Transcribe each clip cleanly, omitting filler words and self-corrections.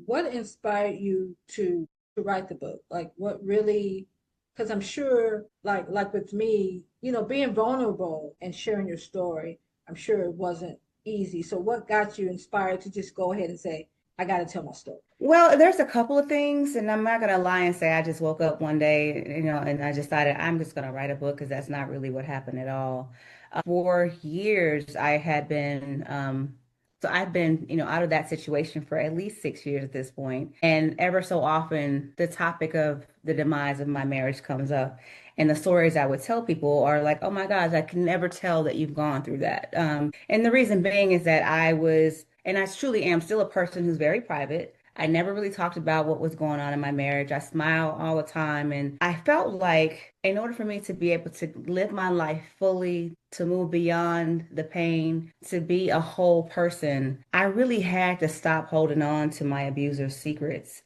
what inspired you to write the book? Like what really, because I'm sure like with me, being vulnerable and sharing your story, I'm sure it wasn't easy. So what got you inspired to just go ahead and say, I got to tell my story? Well, there's a couple of things, and I'm not gonna lie and say I just woke up one day, and I decided I'm just gonna write a book because that's not really what happened at all. For years, I had been, so I've been, out of that situation for at least 6 years at this point, and ever so often, the topic of the demise of my marriage comes up, and the stories I would tell people are like, "Oh my gosh, I can never tell that you've gone through that." And the reason being is that I was, and I truly am still a person who's very private. I never really talked about what was going on in my marriage. I smile all the time. And I felt like in order for me to be able to live my life fully, to move beyond the pain, to be a whole person, I really had to stop holding on to my abuser's secrets.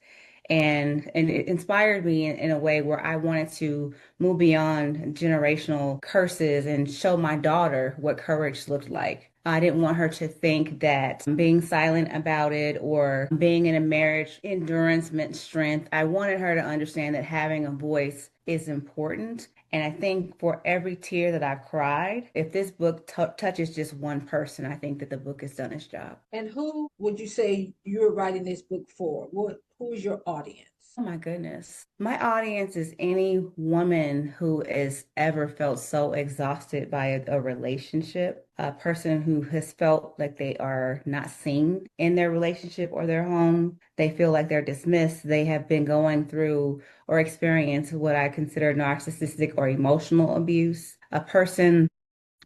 And it inspired me in a way where I wanted to move beyond generational curses and show my daughter what courage looked like. I didn't want her to think that being silent about it or being in a marriage endurance meant strength. I wanted her to understand that having a voice is important. And I think for every tear that I cried, if this book touches just one person, I think that the book has done its job. And who would you say you're writing this book for? Who's your audience? Oh my goodness. My audience is any woman who has ever felt so exhausted by a relationship, a person who has felt like they are not seen in their relationship or their home. They feel like they're dismissed. They have been going through or experienced what I consider narcissistic or emotional abuse. A person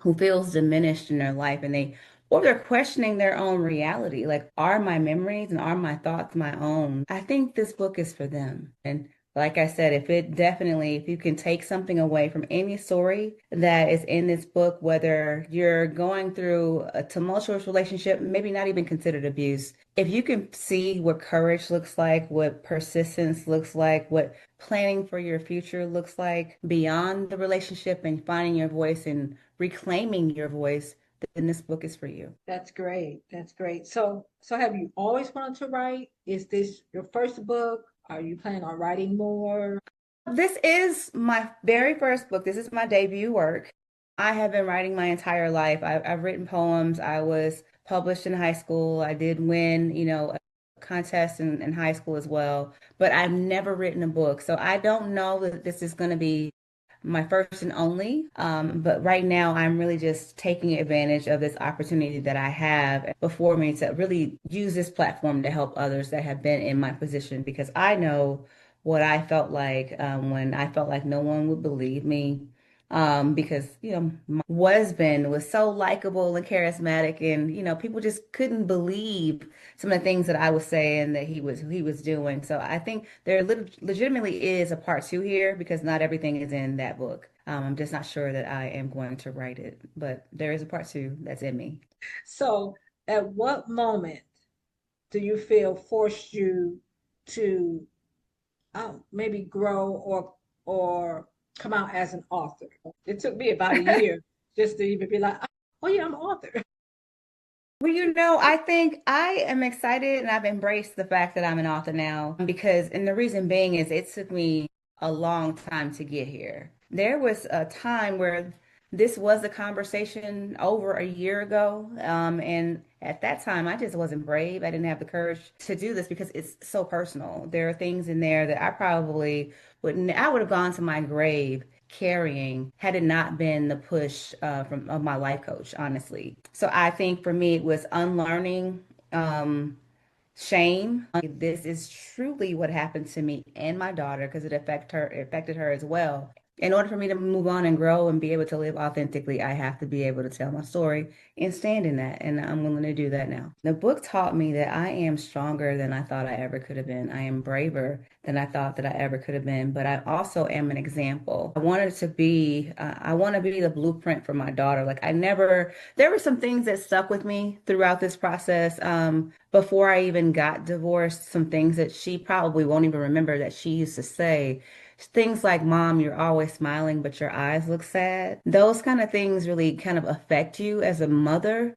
who feels diminished in their life and they or they're questioning their own reality. Like, are my memories and are my thoughts my own? I think this book is for them. And like I said, if you can take something away from any story that is in this book, whether you're going through a tumultuous relationship, maybe not even considered abuse, if you can see what courage looks like, what persistence looks like, what planning for your future looks like beyond the relationship and finding your voice and reclaiming your voice, then this book is for you. That's great. That's great. So have you always wanted to write? Is this your first book? Are you planning on writing more? This is my very first book. This is my debut work. I have been writing my entire life. I've written poems. I was published in high school. I did win, a contest in high school as well, but I've never written a book. So I don't know that this is going to be my first and only. But right now, I'm really just taking advantage of this opportunity that I have before me to really use this platform to help others that have been in my position because I know what I felt like when I felt like no one would believe me. Because, my husband was so likable and charismatic, and, people just couldn't believe some of the things that I was saying that he was doing. So I think there legitimately is a part two here because not everything is in that book. I'm just not sure that I am going to write it, but there is a part two that's in me. So at what moment do you feel forced you to maybe grow or come out as an author? It took me about a year just to even be like, oh yeah, I'm an author. Well, I think I am excited and I've embraced the fact that I'm an author now because, and the reason being is it took me a long time to get here. There was a time where this was a conversation over a year ago. And at that time, I just wasn't brave. I didn't have the courage to do this because it's so personal. There are things in there that I probably wouldn't, I would have gone to my grave carrying had it not been the push from of my life coach, honestly. So I think for me, it was unlearning shame. This is truly what happened to me and my daughter because it affected her as well. In order for me to move on and grow and be able to live authentically, I have to be able to tell my story and stand in that. And I'm willing to do that now. The book taught me that I am stronger than I thought I ever could have been. I am braver than I thought that I ever could have been. But I also am an example. I want to be the blueprint for my daughter. Like there were some things that stuck with me throughout this process. Before I even got divorced, some things that she probably won't even remember that she used to say. Things like, Mom, you're always smiling, but your eyes look sad. Those kind of things really kind of affect you as a mother.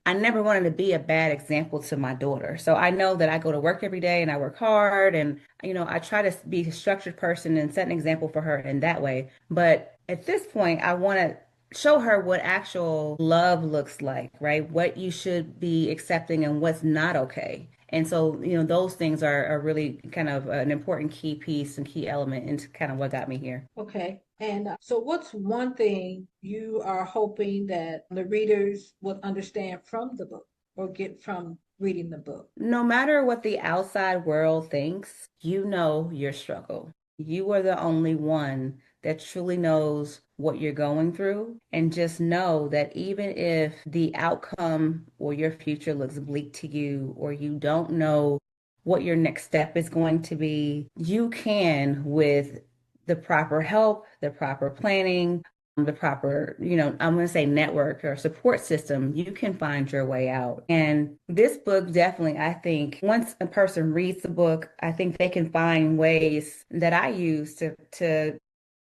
I never wanted to be a bad example to my daughter. So I know that I go to work every day and I work hard and, I try to be a structured person and set an example for her in that way. But at this point, I want to show her what actual love looks like, right? What you should be accepting and what's not okay. And so, those things are really kind of an important key piece and key element into kind of what got me here. Okay. And so, what's one thing you are hoping that the readers would understand from the book or get from reading the book? No matter what the outside world thinks, you know your struggle. You are the only one that truly knows what you're going through. And just know that even if the outcome or your future looks bleak to you, or you don't know what your next step is going to be, you can, with the proper help, the proper planning, the proper, I'm going to say network or support system, you can find your way out. And this book definitely, I think, once a person reads the book, I think they can find ways that I use to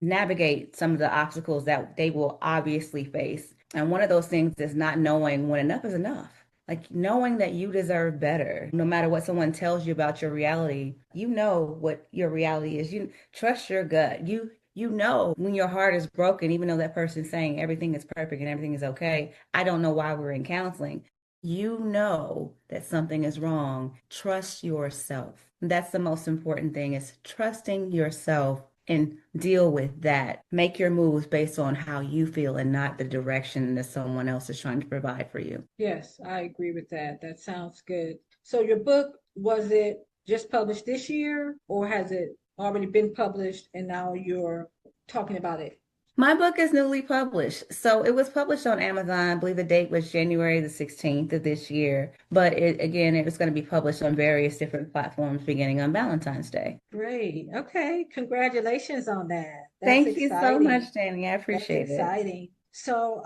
navigate some of the obstacles that they will obviously face. And one of those things is not knowing when enough is enough. Like knowing that you deserve better, no matter what someone tells you about your reality, you know what your reality is. You trust your gut. You know when your heart is broken, even though that person's saying everything is perfect and everything is okay. I don't know why we're in counseling. You know that something is wrong. Trust yourself. That's the most important thing, is trusting yourself and deal with that. Make your moves based on how you feel and not the direction that someone else is trying to provide for you. Yes, I agree with that. That sounds good. So, your book, was it just published this year or has it already been published and now you're talking about it? My book is newly published. So it was published on Amazon. I believe the date was January the 16th of this year. But it was going to be published on various different platforms beginning on Valentine's Day. Great. Okay. Congratulations on that. That's Thank you so exciting. much, Danny. I That's appreciate it. exciting. So,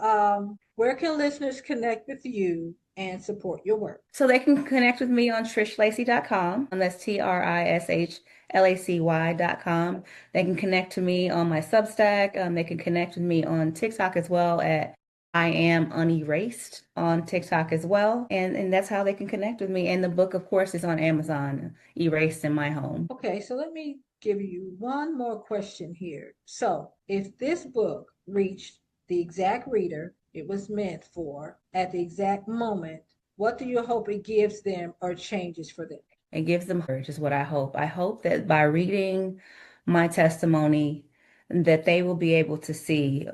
where can listeners connect with you and support your work? So they can connect with me on trishlacy.com, and that's TRISHLACY.com. They can connect to me on my Substack. They can connect with me on TikTok as well at I am unErased on TikTok as well. And that's how they can connect with me. And the book, of course, is on Amazon, Erased in My Home. Okay, so let me give you one more question here. So, if this book reached the exact reader it was meant for at the exact moment, what do you hope it gives them or changes for them? It gives them courage, is what I hope. I hope that by reading my testimony, that they will be able to see.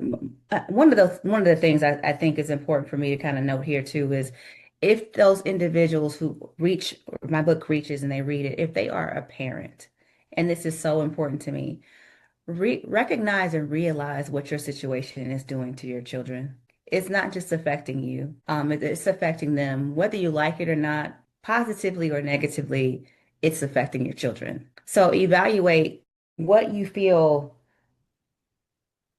One of the things I think is important for me to kind of note here too is, if those individuals who reach, my book reaches and they read it, if they are a parent, and this is so important to me, recognize and realize what your situation is doing to your children. It's not just affecting you, it's affecting them, whether you like it or not, positively or negatively, it's affecting your children. So evaluate what you feel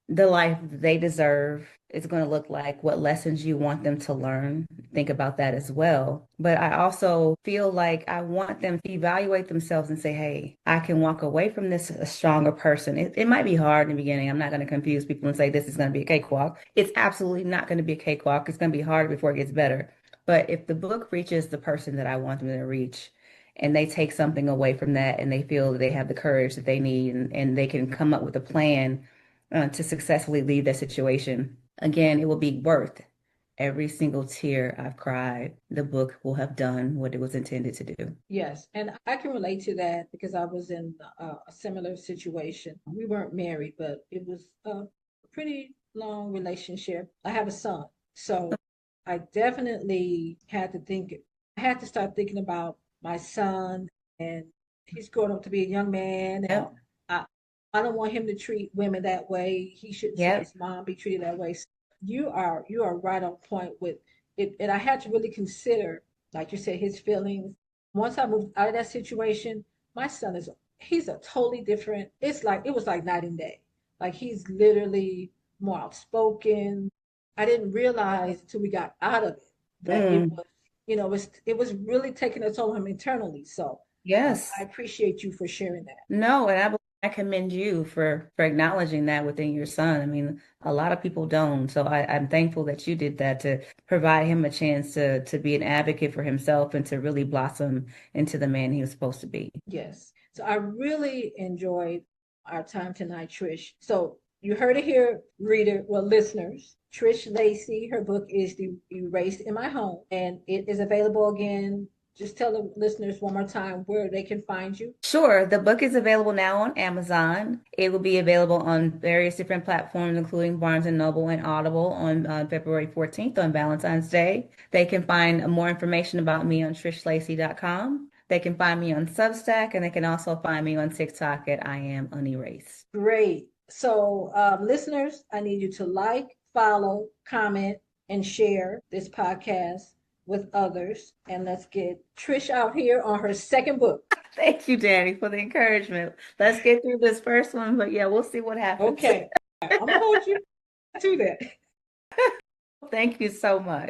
the life they deserve is going to look like, what lessons you want them to learn. Think about that as well. But I also feel like I want them to evaluate themselves and say, hey, I can walk away from this a stronger person. It might be hard in the beginning. I'm not going to confuse people and say this is going to be a cakewalk. It's absolutely not going to be a cakewalk. It's going to be harder before it gets better. But if the book reaches the person that I want them to reach, and they take something away from that, and they feel that they have the courage that they need, and they can come up with a plan to successfully leave that situation. Again, it will be worth every single tear I've cried. The book will have done what it was intended to do. Yes, and I can relate to that because I was in a similar situation. We weren't married, but it was a pretty long relationship. I have a son, so I definitely had to think, I had to start thinking about my son, and he's growing up to be a young man, and Yep. I, I don't want him to treat women that way. He shouldn't see Yep. his mom be treated that way. So you are right on point with it, and I had to really consider, like you said, his feelings. Once I moved out of that situation, my son he's a totally different. It was like night and day. Like he's literally more outspoken. I didn't realize until we got out of it that it Mm. was, it was really taking a toll on him internally. So I Yes. appreciate you for sharing that. No, and I I commend you for acknowledging that within your son. I mean, a lot of people don't. So I'm thankful that you did that to provide him a chance to be an advocate for himself and to really blossom into the man he was supposed to be. Yes. So I really enjoyed our time tonight, Trish. So you heard it here, reader, well, listeners. Trish Lacy, her book is The Erased in My Home, and it is available again. Just tell the listeners one more time where they can find you. Sure, the book is available now on Amazon. It will be available on various different platforms, including Barnes& and Noble and Audible on February 14th on Valentine's Day. They can find more information about me on trishlacy.com. They can find me on Substack, and they can also find me on TikTok at I am unErased. Great. So, listeners, I need you to like, follow, comment, and share this podcast with others. And let's get Trish out here on her second book. Thank you, Danny, for the encouragement. Let's get through this first one, but yeah, we'll see what happens. Okay. I'm going to hold you to that. Thank you so much.